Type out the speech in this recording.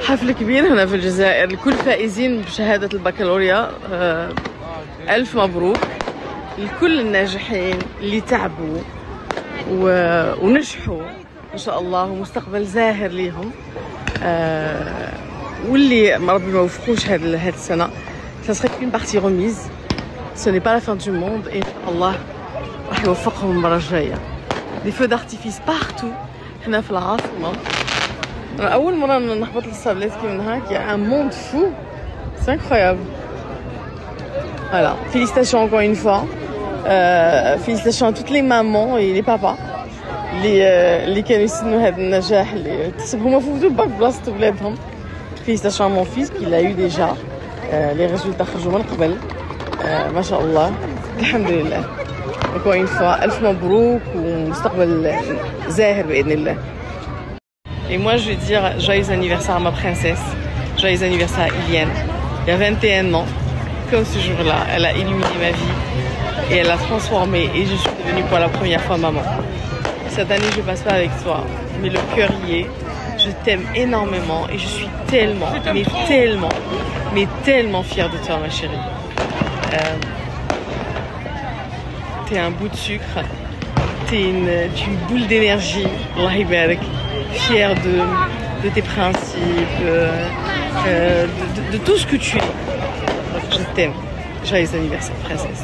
حفل كبير هنا في الجزائر لكل فائزين بشهادة البكالوريا. ألف مبروك لكل الناجحين اللي تعبوا ونجحوا إن شاء الله، ومستقبل زاهر ليهم. واللي ربي ما وفقوش هاد السنة، ça serait qu'une partie remise. Ce n'est pas la fin du monde et إن شاء الله راح يوفقهم المرة الجاية. des feux d'artifice partout هنا في العاصمة. أول مرة نهبط للصابلات كي من هاك، il y a un monde fou, c'est incroyable. Voilà, félicitations encore une fois. Félicitations à toutes les mamans et les papas اللي كانوا يستنوا هذا النجاح اللي تحسبهم فوتوا باك بلاصة ولادهم. Félicitations à mon fils qu'il a eu déjà les résultats خرجوا من قبل. ما شاء الله الحمد لله. encore une fois ألف مبروك ومستقبل زاهر بإذن الله. Et moi je vais dire joyeux anniversaire à ma princesse, joyeux anniversaire à Iliane. Il y a 21 ans, comme ce jour-là, elle a illuminé ma vie et elle a transformé et je suis devenue pour la première fois maman. Cette année je passe pas avec toi, mais le cœur y est. Je t'aime énormément et je suis tellement fière de toi ma chérie. T'es un bout de sucre, t'es une boule d'énergie, Allah يبارك. Fière de tes principes, de tout ce que tu es. Je t'aime. Joyeux anniversaire, princesse.